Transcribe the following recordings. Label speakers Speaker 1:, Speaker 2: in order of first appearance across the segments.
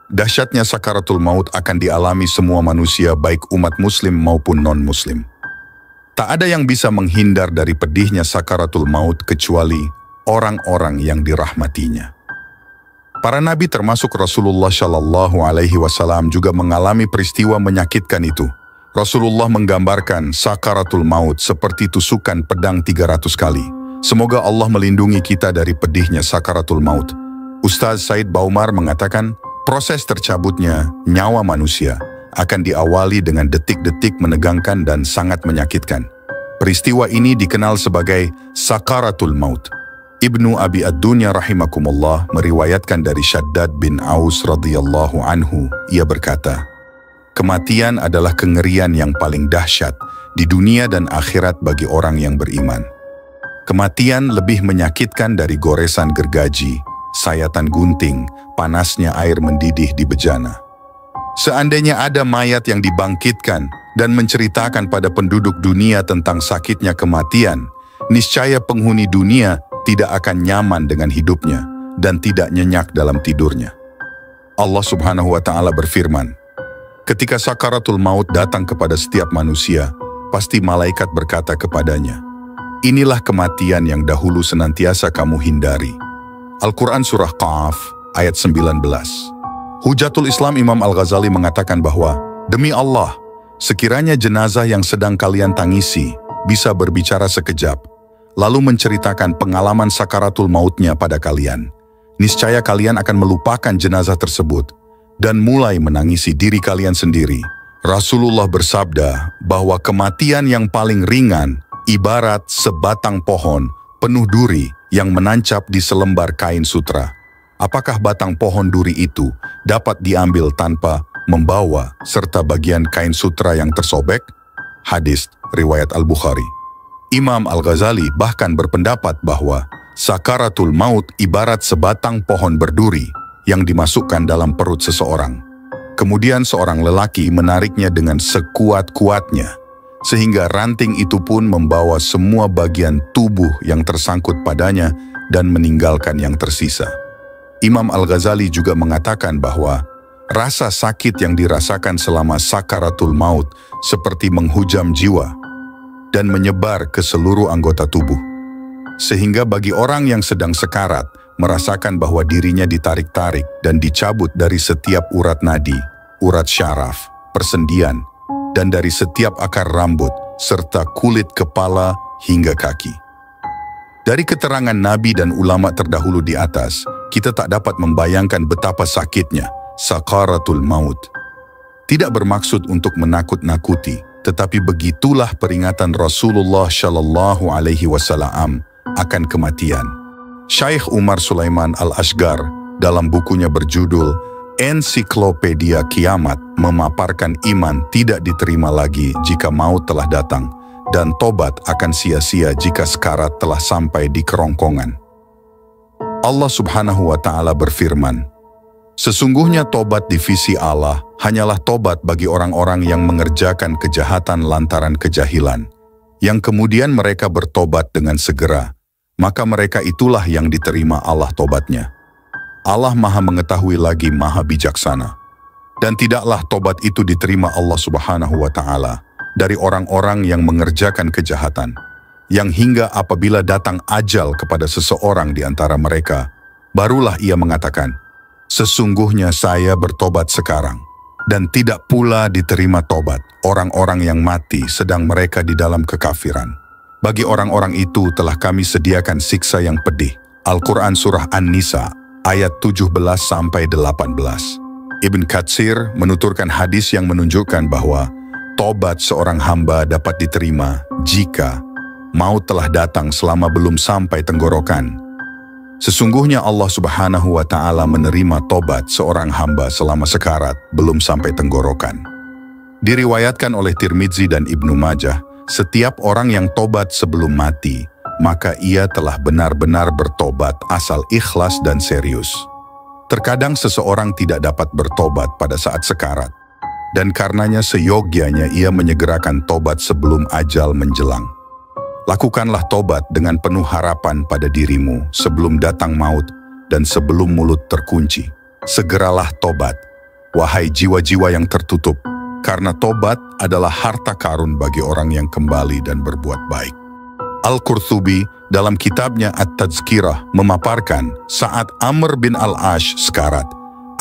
Speaker 1: Dahsyatnya sakaratul maut akan dialami semua manusia baik umat muslim maupun non-muslim. Tak ada yang bisa menghindar dari pedihnya sakaratul maut kecuali orang-orang yang dirahmatinya. Para nabi termasuk Rasulullah Shallallahu Alaihi Wasallam juga mengalami peristiwa menyakitkan itu. Rasulullah menggambarkan sakaratul maut seperti tusukan pedang 300 kali. Semoga Allah melindungi kita dari pedihnya sakaratul maut. Ustaz Said Baumar mengatakan, proses tercabutnya nyawa manusia akan diawali dengan detik-detik menegangkan dan sangat menyakitkan. Peristiwa ini dikenal sebagai sakaratul maut. Ibnu Abi Ad-Dunya rahimakumullah meriwayatkan dari Shaddad bin Aus radhiyallahu anhu, ia berkata, kematian adalah kengerian yang paling dahsyat di dunia dan akhirat bagi orang yang beriman. Kematian lebih menyakitkan dari goresan gergaji, sayatan gunting, panasnya air mendidih di bejana. Seandainya ada mayat yang dibangkitkan dan menceritakan pada penduduk dunia tentang sakitnya kematian, niscaya penghuni dunia tidak akan nyaman dengan hidupnya dan tidak nyenyak dalam tidurnya. Allah Subhanahu wa Ta'ala berfirman, ketika sakaratul maut datang kepada setiap manusia, pasti malaikat berkata kepadanya, inilah kematian yang dahulu senantiasa kamu hindari. Al-Quran Surah Qaf ayat 19. Hujatul Islam Imam Al-Ghazali mengatakan bahwa, demi Allah, sekiranya jenazah yang sedang kalian tangisi bisa berbicara sekejap, lalu menceritakan pengalaman sakaratul mautnya pada kalian, niscaya kalian akan melupakan jenazah tersebut dan mulai menangisi diri kalian sendiri. Rasulullah bersabda bahwa kematian yang paling ringan ibarat sebatang pohon penuh duri yang menancap di selembar kain sutra. Apakah batang pohon duri itu dapat diambil tanpa membawa serta bagian kain sutra yang tersobek? Hadis riwayat Al-Bukhari. Imam Al-Ghazali bahkan berpendapat bahwa sakaratul maut ibarat sebatang pohon berduri yang dimasukkan dalam perut seseorang. Kemudian seorang lelaki menariknya dengan sekuat-kuatnya, sehingga ranting itu pun membawa semua bagian tubuh yang tersangkut padanya dan meninggalkan yang tersisa. Imam Al-Ghazali juga mengatakan bahwa rasa sakit yang dirasakan selama sakaratul maut seperti menghujam jiwa dan menyebar ke seluruh anggota tubuh. Sehingga bagi orang yang sedang sekarat, merasakan bahwa dirinya ditarik-tarik dan dicabut dari setiap urat nadi, urat syaraf, persendian, dan dari setiap akar rambut, serta kulit kepala hingga kaki. Dari keterangan Nabi dan ulama terdahulu di atas, kita tak dapat membayangkan betapa sakitnya sakaratul maut. Tidak bermaksud untuk menakut-nakuti, tetapi begitulah peringatan Rasulullah Shallallahu Alaihi Wasallam akan kematian. Syekh Umar Sulaiman Al-Ashgar dalam bukunya berjudul Ensiklopedia Kiamat memaparkan iman tidak diterima lagi jika maut telah datang dan tobat akan sia-sia jika sekarat telah sampai di kerongkongan. Allah Subhanahu wa Ta'ala berfirman, sesungguhnya tobat di sisi Allah hanyalah tobat bagi orang-orang yang mengerjakan kejahatan lantaran kejahilan, yang kemudian mereka bertobat dengan segera, maka mereka itulah yang diterima Allah tobatnya. Allah Maha Mengetahui lagi Maha Bijaksana. Dan tidaklah tobat itu diterima Allah Subhanahu wa Ta'ala dari orang-orang yang mengerjakan kejahatan, yang hingga apabila datang ajal kepada seseorang di antara mereka, barulah ia mengatakan, sesungguhnya saya bertobat sekarang, dan tidak pula diterima tobat orang-orang yang mati sedang mereka di dalam kekafiran. Bagi orang-orang itu telah kami sediakan siksa yang pedih. Al-Quran Surah An-Nisa ayat 17-18. Ibn Katsir menuturkan hadis yang menunjukkan bahwa tobat seorang hamba dapat diterima jika maut telah datang selama belum sampai tenggorokan. Sesungguhnya Allah Subhanahu wa Ta'ala menerima tobat seorang hamba selama sekarat belum sampai tenggorokan. Diriwayatkan oleh Tirmidzi dan Ibnu Majah, setiap orang yang tobat sebelum mati, maka ia telah benar-benar bertobat asal ikhlas dan serius. Terkadang seseorang tidak dapat bertobat pada saat sekarat, dan karenanya seyogyanya ia menyegerakan tobat sebelum ajal menjelang. Lakukanlah tobat dengan penuh harapan pada dirimu sebelum datang maut dan sebelum mulut terkunci. Segeralah tobat, wahai jiwa-jiwa yang tertutup, karena tobat adalah harta karun bagi orang yang kembali dan berbuat baik. Al-Qurtubi dalam kitabnya At-Tazkirah memaparkan saat Amr bin Al-Ash sekarat,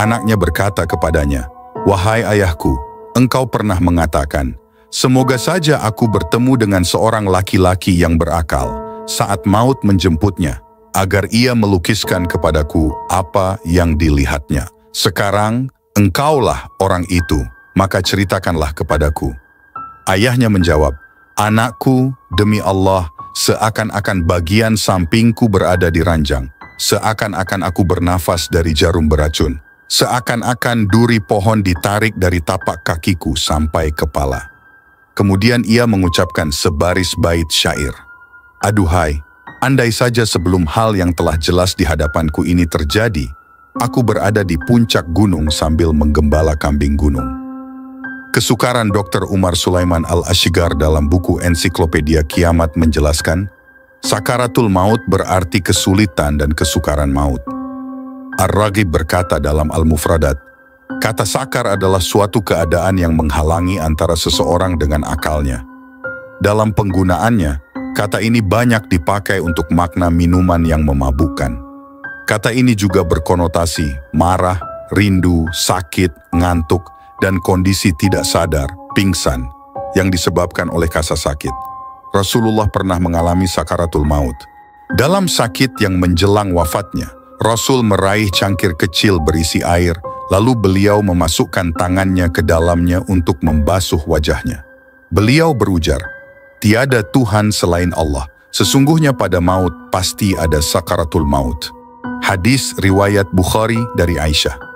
Speaker 1: anaknya berkata kepadanya, "Wahai ayahku, engkau pernah mengatakan, semoga saja aku bertemu dengan seorang laki-laki yang berakal saat maut menjemputnya, agar ia melukiskan kepadaku apa yang dilihatnya. Sekarang engkaulah orang itu, maka ceritakanlah kepadaku." Ayahnya menjawab, "Anakku, demi Allah, seakan-akan bagian sampingku berada di ranjang, seakan-akan aku bernafas dari jarum beracun, seakan-akan duri pohon ditarik dari tapak kakiku sampai kepala." Kemudian ia mengucapkan sebaris bait syair, "Aduhai, andai saja sebelum hal yang telah jelas di hadapanku ini terjadi, aku berada di puncak gunung sambil menggembala kambing gunung." Kesukaran Dr. Umar Sulaiman Al-Ashgar dalam buku Ensiklopedia Kiamat menjelaskan, sakaratul maut berarti kesulitan dan kesukaran maut. Ar-Raghib berkata dalam Al-Mufradat, kata sakar adalah suatu keadaan yang menghalangi antara seseorang dengan akalnya. Dalam penggunaannya, kata ini banyak dipakai untuk makna minuman yang memabukkan. Kata ini juga berkonotasi marah, rindu, sakit, ngantuk, dan kondisi tidak sadar, pingsan, yang disebabkan oleh rasa sakit. Rasulullah pernah mengalami sakaratul maut. Dalam sakit yang menjelang wafatnya, Rasul meraih cangkir kecil berisi air, lalu beliau memasukkan tangannya ke dalamnya untuk membasuh wajahnya. Beliau berujar, "Tiada Tuhan selain Allah, sesungguhnya pada maut pasti ada sakaratul maut." Hadis riwayat Bukhari dari Aisyah.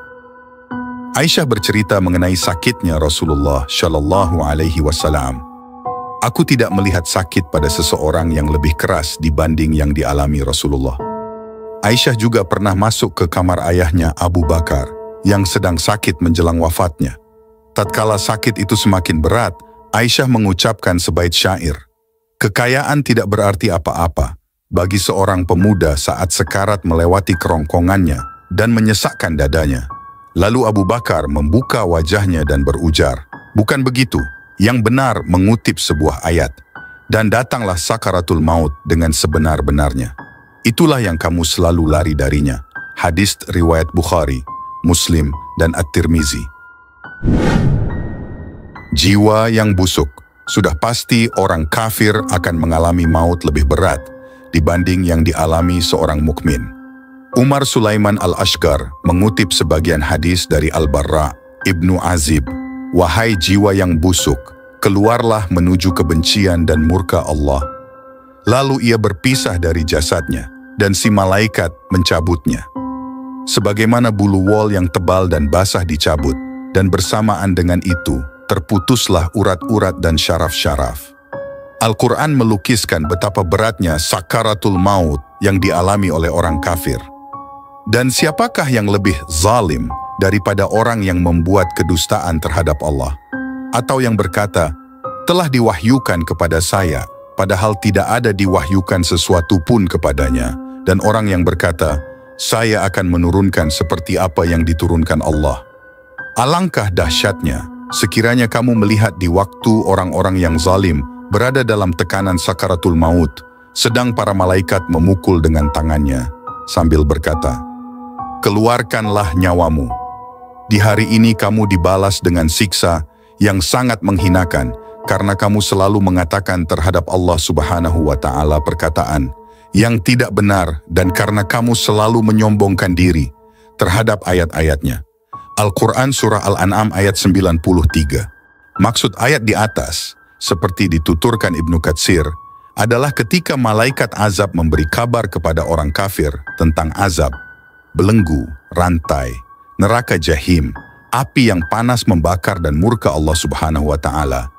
Speaker 1: Aisyah bercerita mengenai sakitnya Rasulullah Shallallahu Alaihi Wasallam. "Aku tidak melihat sakit pada seseorang yang lebih keras dibanding yang dialami Rasulullah." Aisyah juga pernah masuk ke kamar ayahnya Abu Bakar yang sedang sakit menjelang wafatnya. Tatkala sakit itu semakin berat, Aisyah mengucapkan sebaik syair, "Kekayaan tidak berarti apa-apa bagi seorang pemuda saat sekarat melewati kerongkongannya dan menyesakkan dadanya." Lalu Abu Bakar membuka wajahnya dan berujar, "Bukan begitu, yang benar mengutip sebuah ayat, dan datanglah sakaratul maut dengan sebenar-benarnya. Itulah yang kamu selalu lari darinya." Hadis riwayat Bukhari, Muslim, dan At-Tirmizi. Jiwa yang busuk. Sudah pasti orang kafir akan mengalami maut lebih berat dibanding yang dialami seorang mukmin. Umar Sulaiman Al-Ashgar mengutip sebagian hadis dari Al-Barra Ibnu Azib, "Wahai jiwa yang busuk, keluarlah menuju kebencian dan murka Allah." Lalu ia berpisah dari jasadnya, dan si malaikat mencabutnya. Sebagaimana bulu wol yang tebal dan basah dicabut, dan bersamaan dengan itu, terputuslah urat-urat dan syaraf-syaraf. Al-Quran melukiskan betapa beratnya sakaratul maut yang dialami oleh orang kafir. Dan siapakah yang lebih zalim daripada orang yang membuat kedustaan terhadap Allah? Atau yang berkata, "Telah diwahyukan kepada saya," padahal tidak ada diwahyukan sesuatu pun kepadanya. Dan orang yang berkata, "Saya akan menurunkan seperti apa yang diturunkan Allah." Alangkah dahsyatnya sekiranya kamu melihat di waktu orang-orang yang zalim berada dalam tekanan sakaratul maut, sedang para malaikat memukul dengan tangannya sambil berkata, "Keluarkanlah nyawamu. Di hari ini kamu dibalas dengan siksa yang sangat menghinakan karena kamu selalu mengatakan terhadap Allah Subhanahu wa Ta'ala perkataan yang tidak benar dan karena kamu selalu menyombongkan diri terhadap ayat-ayatnya." Al-Quran Surah Al-An'am ayat 93. Maksud ayat di atas, seperti dituturkan Ibnu Katsir, adalah ketika malaikat azab memberi kabar kepada orang kafir tentang azab, belenggu, rantai, neraka jahim, api yang panas membakar dan murka Allah Subhanahu wa Ta'ala.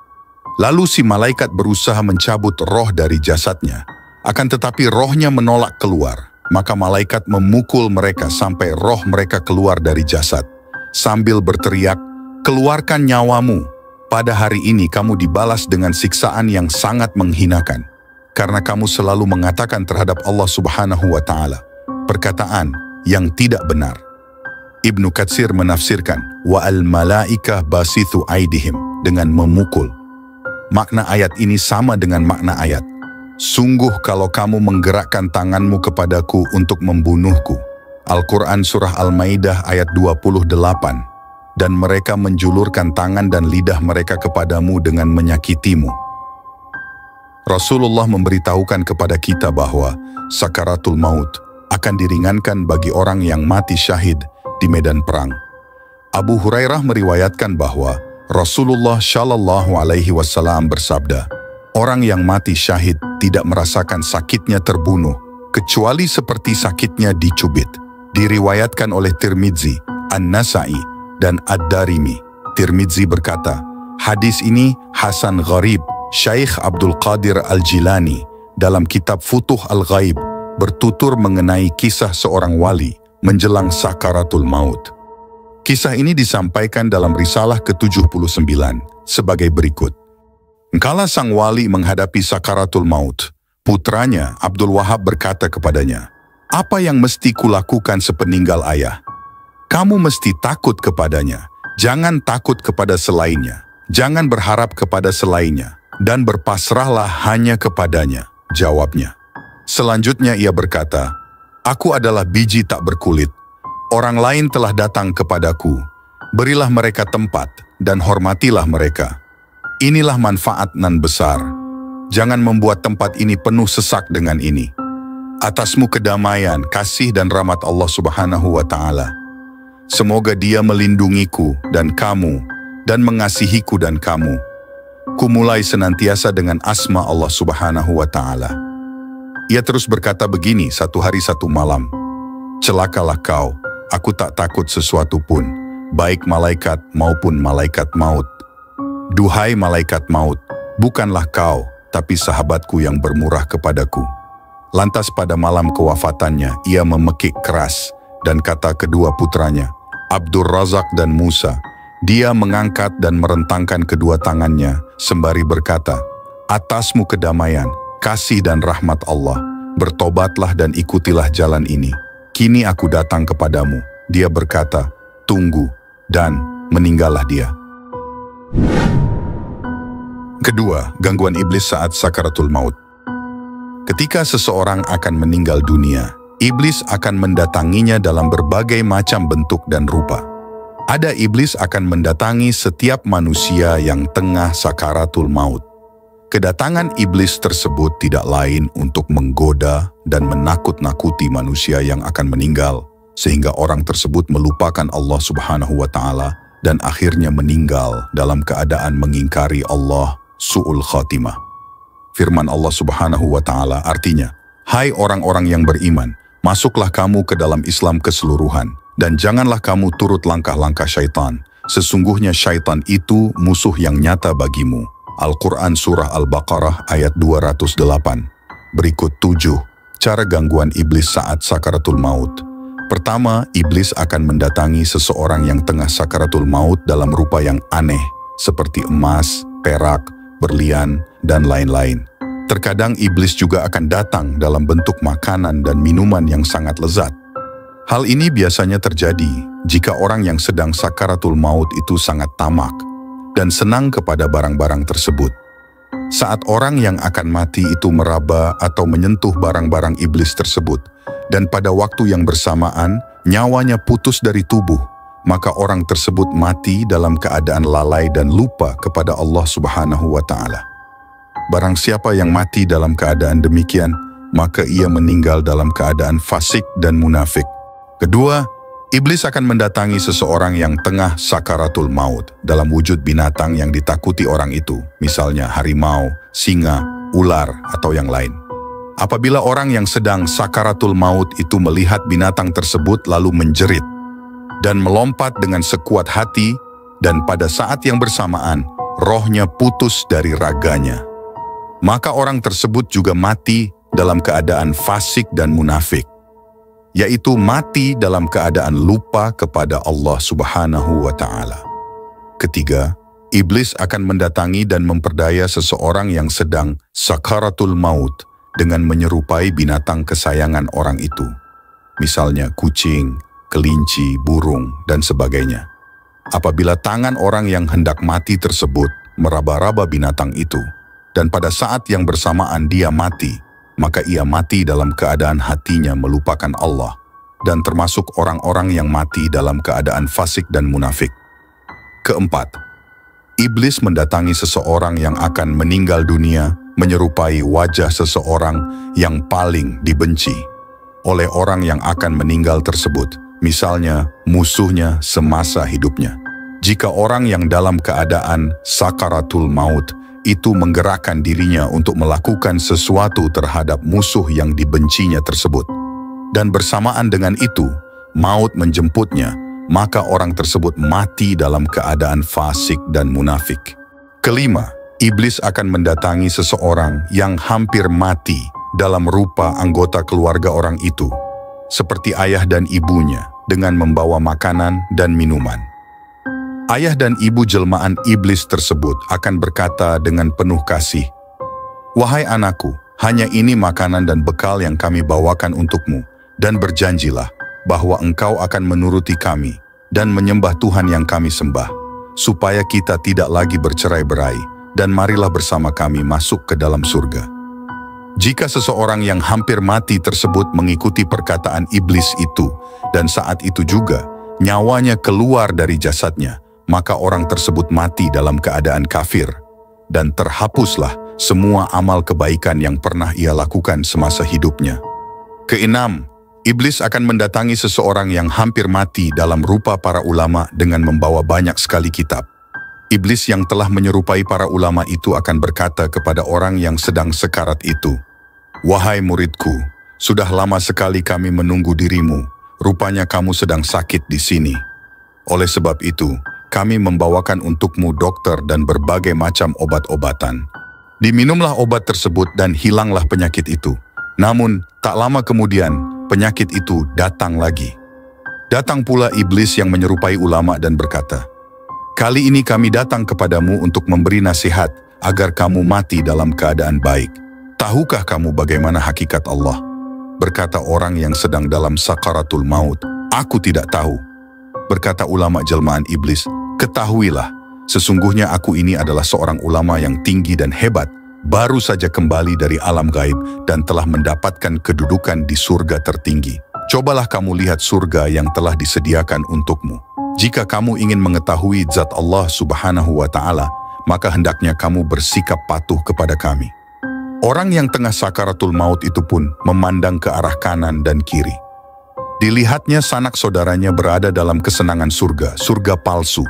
Speaker 1: Lalu si malaikat berusaha mencabut roh dari jasadnya, akan tetapi rohnya menolak keluar. Maka malaikat memukul mereka sampai roh mereka keluar dari jasad, sambil berteriak, "Keluarkan nyawamu. Pada hari ini kamu dibalas dengan siksaan yang sangat menghinakan, karena kamu selalu mengatakan terhadap Allah Subhanahu wa Ta'ala perkataan yang tidak benar." Ibnu Katsir menafsirkan, wa al-malaikah basithu aidihim, dengan memukul. Makna ayat ini sama dengan makna ayat, sungguh kalau kamu menggerakkan tanganmu kepadaku untuk membunuhku. Al-Quran Surah Al-Maidah ayat 28. Dan mereka menjulurkan tangan dan lidah mereka kepadamu dengan menyakitimu. Rasulullah memberitahukan kepada kita bahwa sakaratul maut akan diringankan bagi orang yang mati syahid di medan perang. Abu Hurairah meriwayatkan bahwa Rasulullah Shallallahu Alaihi Wasallam bersabda, orang yang mati syahid tidak merasakan sakitnya terbunuh, kecuali seperti sakitnya dicubit. Diriwayatkan oleh Tirmidzi, An-Nasai, dan Ad-Darimi. Tirmidzi berkata, hadis ini Hasan Gharib. Syekh Abdul Qadir Al-Jilani dalam kitab Futuh Al-Ghaib bertutur mengenai kisah seorang wali menjelang sakaratul maut. Kisah ini disampaikan dalam risalah ke-79 sebagai berikut. Kala sang wali menghadapi sakaratul maut, putranya Abdul Wahab berkata kepadanya, apa yang mesti kulakukan sepeninggal ayah? Kamu mesti takut kepadanya, jangan takut kepada selainnya, jangan berharap kepada selainnya, dan berpasrahlah hanya kepadanya, jawabnya. Selanjutnya ia berkata, aku adalah biji tak berkulit, orang lain telah datang kepadaku, berilah mereka tempat dan hormatilah mereka. Inilah manfaat nan besar, jangan membuat tempat ini penuh sesak dengan ini. Atasmu kedamaian, kasih dan rahmat Allah Subhanahu wa Ta'ala. Semoga Dia melindungiku dan kamu, dan mengasihiku dan kamu. Kumulai senantiasa dengan asma Allah Subhanahu wa Ta'ala. Ia terus berkata begini satu hari satu malam, celakalah kau, aku tak takut sesuatu pun, baik malaikat maupun malaikat maut. Duhai malaikat maut, bukanlah kau, tapi sahabatku yang bermurah kepadaku. Lantas pada malam kewafatannya, ia memekik keras, dan kata kedua putranya, Abdur Razak dan Musa, dia mengangkat dan merentangkan kedua tangannya, sembari berkata, atasmu kedamaian, kasih dan rahmat Allah, bertobatlah dan ikutilah jalan ini. Kini aku datang kepadamu. Dia berkata, tunggu, dan meninggallah dia. Kedua, gangguan iblis saat sakaratul maut. Ketika seseorang akan meninggal dunia, iblis akan mendatanginya dalam berbagai macam bentuk dan rupa. Ada iblis akan mendatangi setiap manusia yang tengah sakaratul maut. Kedatangan iblis tersebut tidak lain untuk menggoda dan menakut-nakuti manusia yang akan meninggal, sehingga orang tersebut melupakan Allah Subhanahu wa Ta'ala dan akhirnya meninggal dalam keadaan mengingkari Allah, su'ul khatimah. Firman Allah Subhanahu wa Ta'ala artinya, hai orang-orang yang beriman, masuklah kamu ke dalam Islam keseluruhan, dan janganlah kamu turut langkah-langkah syaitan. Sesungguhnya syaitan itu musuh yang nyata bagimu. Al-Quran Surah Al-Baqarah ayat 208. Berikut 7. Cara gangguan iblis saat sakaratul maut. Pertama, iblis akan mendatangi seseorang yang tengah sakaratul maut dalam rupa yang aneh, seperti emas, perak, berlian, dan lain-lain. Terkadang iblis juga akan datang dalam bentuk makanan dan minuman yang sangat lezat. Hal ini biasanya terjadi jika orang yang sedang sakaratul maut itu sangat tamak dan senang kepada barang-barang tersebut. Saat orang yang akan mati itu meraba atau menyentuh barang-barang iblis tersebut, dan pada waktu yang bersamaan nyawanya putus dari tubuh, maka orang tersebut mati dalam keadaan lalai dan lupa kepada Allah Subhanahu wa Ta'ala. Barang siapa yang mati dalam keadaan demikian, maka ia meninggal dalam keadaan fasik dan munafik. Kedua, iblis akan mendatangi seseorang yang tengah sakaratul maut dalam wujud binatang yang ditakuti orang itu, misalnya harimau, singa, ular, atau yang lain. Apabila orang yang sedang sakaratul maut itu melihat binatang tersebut lalu menjerit dan melompat dengan sekuat hati, dan pada saat yang bersamaan rohnya putus dari raganya, maka orang tersebut juga mati dalam keadaan fasik dan munafik, yaitu mati dalam keadaan lupa kepada Allah Subhanahu wa Ta'ala. Ketiga, iblis akan mendatangi dan memperdaya seseorang yang sedang sakaratul maut dengan menyerupai binatang kesayangan orang itu, misalnya kucing, kelinci, burung, dan sebagainya. Apabila tangan orang yang hendak mati tersebut meraba-raba binatang itu, dan pada saat yang bersamaan dia mati, maka ia mati dalam keadaan hatinya melupakan Allah, dan termasuk orang-orang yang mati dalam keadaan fasik dan munafik. Keempat, iblis mendatangi seseorang yang akan meninggal dunia menyerupai wajah seseorang yang paling dibenci oleh orang yang akan meninggal tersebut, misalnya musuhnya semasa hidupnya. Jika orang yang dalam keadaan sakaratul maut itu menggerakkan dirinya untuk melakukan sesuatu terhadap musuh yang dibencinya tersebut, dan bersamaan dengan itu maut menjemputnya, maka orang tersebut mati dalam keadaan fasik dan munafik. Kelima, iblis akan mendatangi seseorang yang hampir mati dalam rupa anggota keluarga orang itu, seperti ayah dan ibunya, dengan membawa makanan dan minuman. Ayah dan ibu jelmaan iblis tersebut akan berkata dengan penuh kasih, "Wahai anakku, hanya ini makanan dan bekal yang kami bawakan untukmu, dan berjanjilah bahwa engkau akan menuruti kami dan menyembah Tuhan yang kami sembah, supaya kita tidak lagi bercerai-berai, dan marilah bersama kami masuk ke dalam surga." Jika seseorang yang hampir mati tersebut mengikuti perkataan iblis itu, dan saat itu juga nyawanya keluar dari jasadnya, maka orang tersebut mati dalam keadaan kafir, dan terhapuslah semua amal kebaikan yang pernah ia lakukan semasa hidupnya. Keenam, iblis akan mendatangi seseorang yang hampir mati dalam rupa para ulama dengan membawa banyak sekali kitab. Iblis yang telah menyerupai para ulama itu akan berkata kepada orang yang sedang sekarat itu, "Wahai muridku, sudah lama sekali kami menunggu dirimu, rupanya kamu sedang sakit di sini. Oleh sebab itu, kami membawakan untukmu dokter dan berbagai macam obat-obatan. Diminumlah obat tersebut dan hilanglah penyakit itu." Namun, tak lama kemudian, penyakit itu datang lagi. Datang pula iblis yang menyerupai ulama dan berkata, "Kali ini kami datang kepadamu untuk memberi nasihat agar kamu mati dalam keadaan baik. Tahukah kamu bagaimana hakikat Allah?" Berkata orang yang sedang dalam sakaratul maut, "Aku tidak tahu." Berkata ulama jelmaan iblis, "Ketahuilah, sesungguhnya aku ini adalah seorang ulama yang tinggi dan hebat, baru saja kembali dari alam gaib dan telah mendapatkan kedudukan di surga tertinggi. Cobalah kamu lihat surga yang telah disediakan untukmu. Jika kamu ingin mengetahui zat Allah Subhanahu wa Ta'ala, maka hendaknya kamu bersikap patuh kepada kami." Orang yang tengah sakaratul maut itu pun memandang ke arah kanan dan kiri. Dilihatnya sanak saudaranya berada dalam kesenangan surga, surga palsu,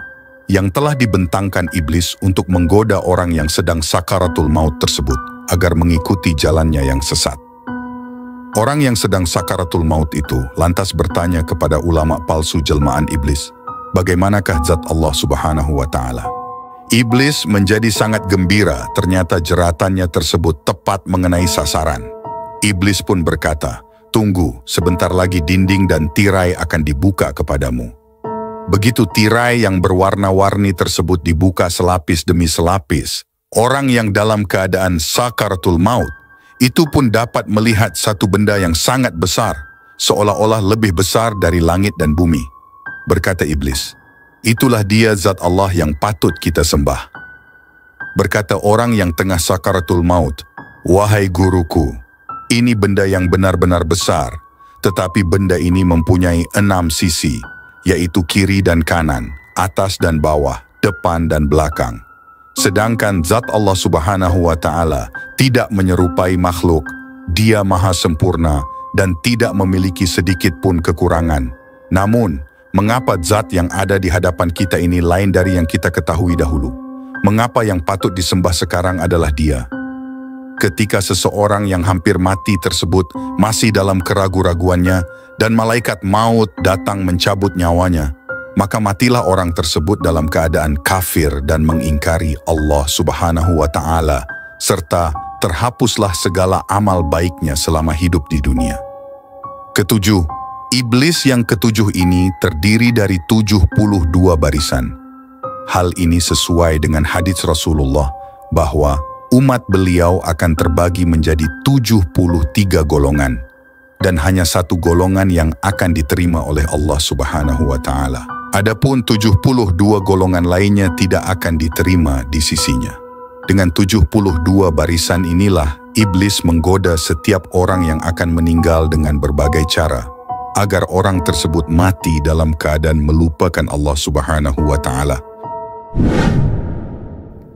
Speaker 1: yang telah dibentangkan iblis untuk menggoda orang yang sedang sakaratul maut tersebut agar mengikuti jalannya yang sesat. Orang yang sedang sakaratul maut itu lantas bertanya kepada ulama palsu jelmaan iblis, "Bagaimanakah zat Allah Subhanahu wa Ta'ala?" Iblis menjadi sangat gembira, ternyata jeratannya tersebut tepat mengenai sasaran. Iblis pun berkata, "Tunggu, sebentar lagi dinding dan tirai akan dibuka kepadamu." Begitu tirai yang berwarna-warni tersebut dibuka selapis demi selapis, orang yang dalam keadaan sakaratul maut itu pun dapat melihat satu benda yang sangat besar, seolah-olah lebih besar dari langit dan bumi. Berkata iblis, "Itulah dia zat Allah yang patut kita sembah." Berkata orang yang tengah sakaratul maut, "Wahai guruku, ini benda yang benar-benar besar, tetapi benda ini mempunyai 6 sisi, yaitu kiri dan kanan, atas dan bawah, depan dan belakang. Sedangkan zat Allah Subhanahu wa Ta'ala tidak menyerupai makhluk, Dia maha sempurna dan tidak memiliki sedikit pun kekurangan. Namun, mengapa zat yang ada di hadapan kita ini lain dari yang kita ketahui dahulu? Mengapa yang patut disembah sekarang adalah Dia?" Ketika seseorang yang hampir mati tersebut masih dalam keraguan-raguannya dan malaikat maut datang mencabut nyawanya, maka matilah orang tersebut dalam keadaan kafir dan mengingkari Allah Subhanahu wa Ta'ala, serta terhapuslah segala amal baiknya selama hidup di dunia. Ketujuh, iblis yang ketujuh ini terdiri dari 72 barisan. Hal ini sesuai dengan hadis Rasulullah bahwa umat beliau akan terbagi menjadi 73 golongan. dan hanya satu golongan yang akan diterima oleh Allah Subhanahu wa Ta'ala. Adapun 72 golongan lainnya tidak akan diterima di sisinya. Dengan 72 barisan inilah iblis menggoda setiap orang yang akan meninggal dengan berbagai cara, agar orang tersebut mati dalam keadaan melupakan Allah Subhanahu wa Ta'ala.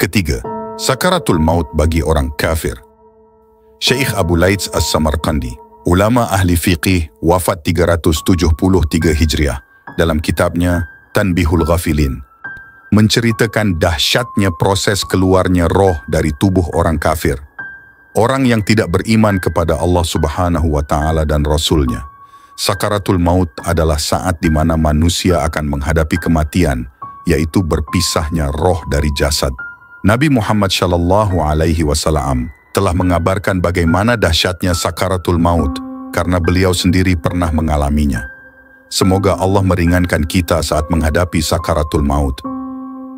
Speaker 1: Ketiga, sakaratul maut bagi orang kafir. Syekh Abu Laits As-Samarqandi, ulama ahli fiqih, wafat 373 Hijriah, dalam kitabnya Tanbihul Ghafilin, menceritakan dahsyatnya proses keluarnya roh dari tubuh orang kafir, orang yang tidak beriman kepada Allah Subhanahu wa Ta'ala dan Rasul-Nya. Sakaratul maut adalah saat di mana manusia akan menghadapi kematian, yaitu berpisahnya roh dari jasad. Nabi Muhammad Shallallahu Alaihi Wasallam telah mengabarkan bagaimana dahsyatnya sakaratul maut karena beliau sendiri pernah mengalaminya. Semoga Allah meringankan kita saat menghadapi sakaratul maut.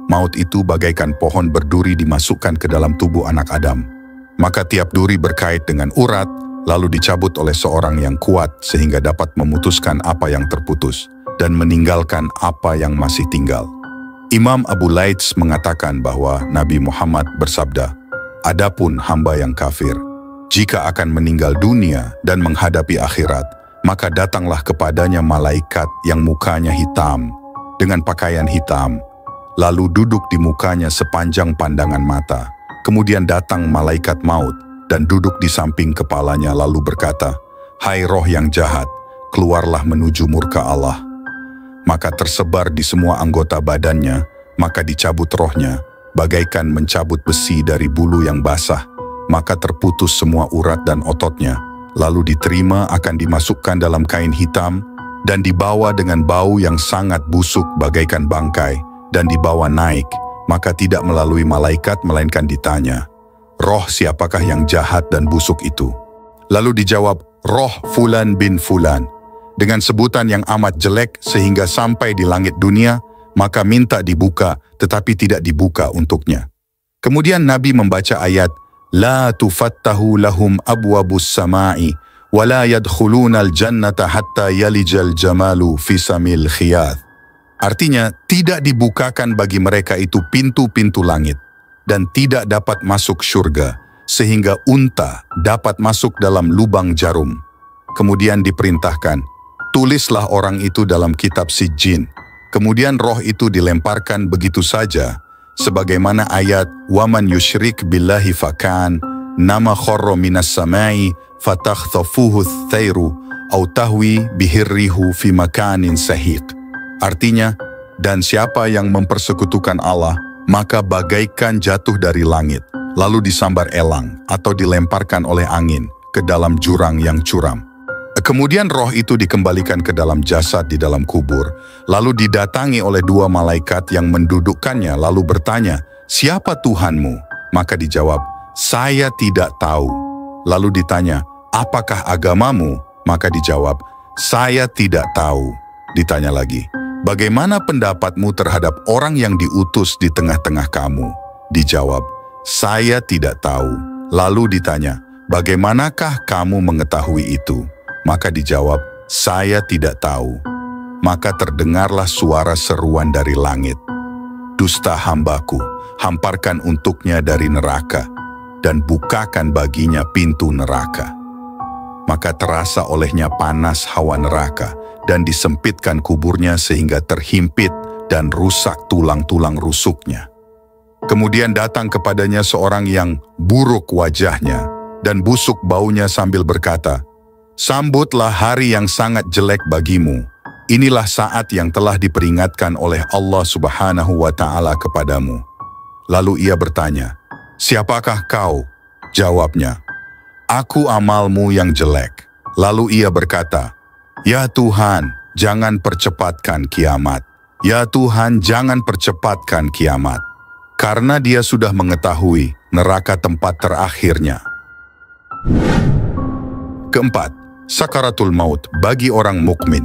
Speaker 1: Maut itu bagaikan pohon berduri dimasukkan ke dalam tubuh anak Adam. Maka tiap duri berkait dengan urat, lalu dicabut oleh seorang yang kuat sehingga dapat memutuskan apa yang terputus dan meninggalkan apa yang masih tinggal. Imam Abu Laits mengatakan bahwa Nabi Muhammad bersabda, "Adapun hamba yang kafir, jika akan meninggal dunia dan menghadapi akhirat, maka datanglah kepadanya malaikat yang mukanya hitam dengan pakaian hitam, lalu duduk di mukanya sepanjang pandangan mata. Kemudian datang malaikat maut dan duduk di samping kepalanya lalu berkata, 'Hai roh yang jahat, keluarlah menuju murka Allah.' Maka tersebar di semua anggota badannya, maka dicabut rohnya, bagaikan mencabut besi dari bulu yang basah, maka terputus semua urat dan ototnya, lalu diterima akan dimasukkan dalam kain hitam, dan dibawa dengan bau yang sangat busuk bagaikan bangkai, dan dibawa naik, maka tidak melalui malaikat melainkan ditanya, 'Roh siapakah yang jahat dan busuk itu?' Lalu dijawab, 'Roh Fulan bin Fulan,' dengan sebutan yang amat jelek sehingga sampai di langit dunia, maka minta dibuka tetapi tidak dibuka untuknya. Kemudian Nabi membaca ayat, "La tufattahu lahum abwabus sama'i, wa la yadkhulunal jannata hatta yalijal jamalu fi samil khiyath." Artinya, tidak dibukakan bagi mereka itu pintu-pintu langit, dan tidak dapat masuk syurga, sehingga unta dapat masuk dalam lubang jarum. Kemudian diperintahkan, tulislah orang itu dalam kitab Sijjin. Kemudian roh itu dilemparkan begitu saja, sebagaimana ayat "Waman yusyrik billahi fakan nama khorro minas samai fatakhtafuhu thairu au tahwi bihirrihu fi makanin sahiq." Artinya, dan siapa yang mempersekutukan Allah, maka bagaikan jatuh dari langit, lalu disambar elang atau dilemparkan oleh angin ke dalam jurang yang curam. Kemudian roh itu dikembalikan ke dalam jasad di dalam kubur, lalu didatangi oleh dua malaikat yang mendudukkannya lalu bertanya, "Siapa Tuhanmu?" Maka dijawab, "Saya tidak tahu." Lalu ditanya, "Apakah agamamu?" Maka dijawab, "Saya tidak tahu." Ditanya lagi, "Bagaimana pendapatmu terhadap orang yang diutus di tengah-tengah kamu?" Dijawab, "Saya tidak tahu." Lalu ditanya, "Bagaimanakah kamu mengetahui itu?" Maka dijawab, "Saya tidak tahu." Maka terdengarlah suara seruan dari langit, "Dusta hambaku, hamparkan untuknya dari neraka, dan bukakan baginya pintu neraka." Maka terasa olehnya panas hawa neraka, dan disempitkan kuburnya sehingga terhimpit dan rusak tulang-tulang rusuknya. Kemudian datang kepadanya seorang yang buruk wajahnya dan busuk baunya sambil berkata, "Sambutlah hari yang sangat jelek bagimu. Inilah saat yang telah diperingatkan oleh Allah Subhanahu wa Ta'ala kepadamu." Lalu ia bertanya, "Siapakah kau?" Jawabnya, "Aku amalmu yang jelek." Lalu ia berkata, "Ya Tuhan, jangan percepatkan kiamat. Ya Tuhan, jangan percepatkan kiamat." Karena dia sudah mengetahui neraka tempat terakhirnya. Keempat, sakaratul maut bagi orang mukmin.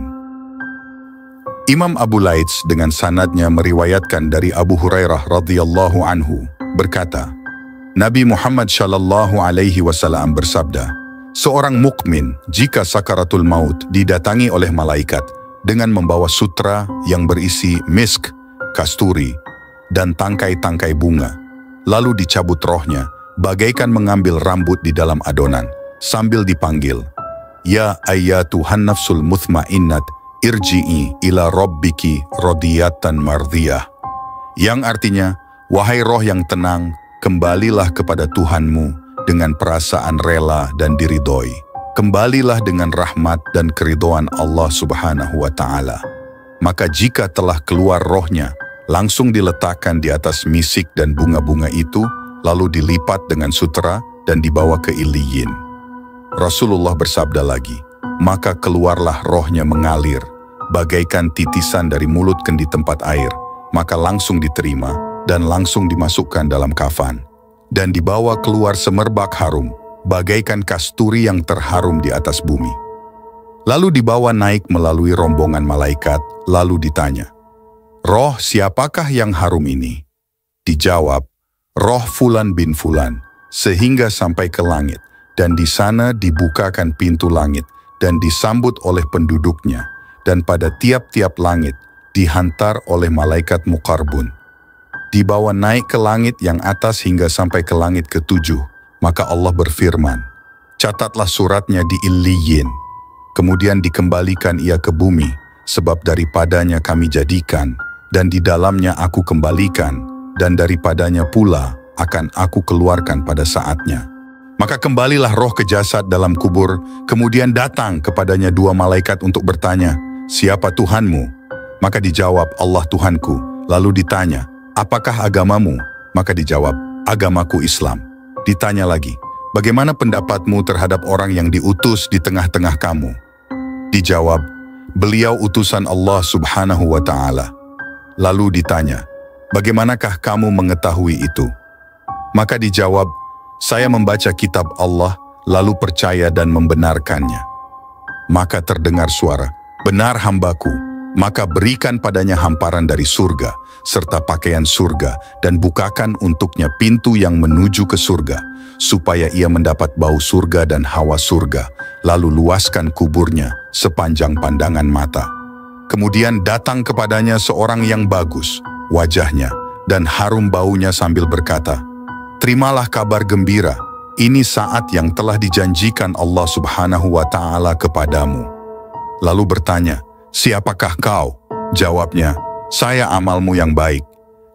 Speaker 1: Imam Abu Laits dengan sanadnya meriwayatkan dari Abu Hurairah radhiyallahu anhu berkata, Nabi Muhammad Shallallahu Alaihi Wasallam bersabda, Seorang mukmin jika sakaratul maut didatangi oleh malaikat dengan membawa sutra yang berisi misk, kasturi, dan tangkai-tangkai bunga, lalu dicabut rohnya, bagaikan mengambil rambut di dalam adonan, sambil dipanggil, "Ya ayyatuhan nafsul mutmainnat, irji'i ila rabbiki radiyatan mardiyah." Yang artinya, wahai roh yang tenang, kembalilah kepada Tuhanmu dengan perasaan rela dan diridhoi. Kembalilah dengan rahmat dan keridhaan Allah Subhanahu wa Ta'ala. Maka jika telah keluar rohnya, langsung diletakkan di atas misik dan bunga-bunga itu, lalu dilipat dengan sutera dan dibawa ke Iliyin. Rasulullah bersabda lagi, maka keluarlah rohnya mengalir, bagaikan titisan dari mulut kendi tempat air, maka langsung diterima dan langsung dimasukkan dalam kafan, dan dibawa keluar semerbak harum, bagaikan kasturi yang terharum di atas bumi. Lalu dibawa naik melalui rombongan malaikat, lalu ditanya, "Roh siapakah yang harum ini?" Dijawab, "Roh Fulan bin Fulan," sehingga sampai ke langit, dan di sana dibukakan pintu langit, dan disambut oleh penduduknya, dan pada tiap-tiap langit dihantar oleh malaikat Muqarbun. Dibawa naik ke langit yang atas hingga sampai ke langit ke-7, maka Allah berfirman, "Catatlah suratnya di Iliyin." Kemudian dikembalikan ia ke bumi, sebab daripadanya kami jadikan, dan di dalamnya aku kembalikan, dan daripadanya pula akan aku keluarkan pada saatnya. Maka kembalilah roh ke jasad dalam kubur, kemudian datang kepadanya dua malaikat untuk bertanya, "Siapa Tuhanmu?" Maka dijawab, "Allah Tuhanku." Lalu ditanya, "Apakah agamamu?" Maka dijawab, "Agamaku Islam." Ditanya lagi, "Bagaimana pendapatmu terhadap orang yang diutus di tengah-tengah kamu?" Dijawab, "Beliau utusan Allah Subhanahu wa Ta'ala." Lalu ditanya, "Bagaimanakah kamu mengetahui itu?" Maka dijawab, "Saya membaca kitab Allah, lalu percaya dan membenarkannya." Maka terdengar suara, "Benar hambaku, maka berikan padanya hamparan dari surga, serta pakaian surga, dan bukakan untuknya pintu yang menuju ke surga, supaya ia mendapat bau surga dan hawa surga, lalu luaskan kuburnya sepanjang pandangan mata. Kemudian datang kepadanya seorang yang bagus, wajahnya, dan harum baunya sambil berkata, 'Terimalah kabar gembira, ini saat yang telah dijanjikan Allah Subhanahu wa Ta'ala kepadamu.' Lalu bertanya, 'Siapakah kau?' Jawabnya, 'Saya amalmu yang baik.'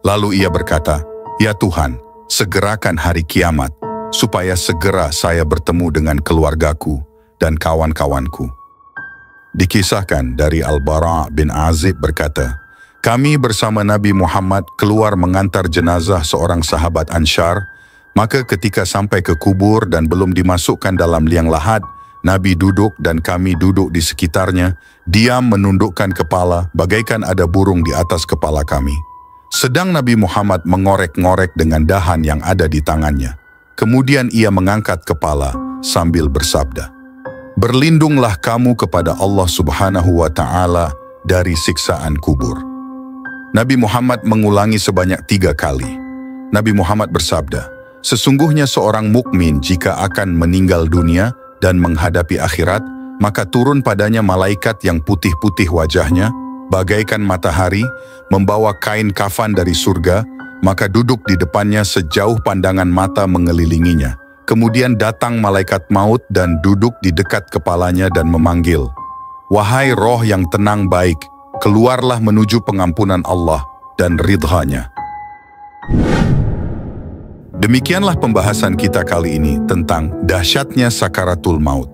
Speaker 1: Lalu ia berkata, 'Ya Tuhan, segerakan hari kiamat, supaya segera saya bertemu dengan keluargaku dan kawan-kawanku.'" Dikisahkan dari Al-Bara' bin Azib berkata, "Kami bersama Nabi Muhammad keluar mengantar jenazah seorang sahabat Ansyar, maka ketika sampai ke kubur dan belum dimasukkan dalam liang lahat, Nabi duduk dan kami duduk di sekitarnya, diam menundukkan kepala bagaikan ada burung di atas kepala kami. Sedang Nabi Muhammad mengorek-ngorek dengan dahan yang ada di tangannya. Kemudian ia mengangkat kepala sambil bersabda, 'Berlindunglah kamu kepada Allah Subhanahu wa Ta'ala dari siksaan kubur.'" Nabi Muhammad mengulangi sebanyak 3 kali. Nabi Muhammad bersabda, "Sesungguhnya seorang mukmin jika akan meninggal dunia dan menghadapi akhirat, maka turun padanya malaikat yang putih-putih wajahnya, bagaikan matahari, membawa kain kafan dari surga, maka duduk di depannya sejauh pandangan mata mengelilinginya. Kemudian datang malaikat maut dan duduk di dekat kepalanya dan memanggil, 'Wahai roh yang tenang baik, keluarlah menuju pengampunan Allah dan ridha-Nya.'" Demikianlah pembahasan kita kali ini tentang dahsyatnya sakaratul maut.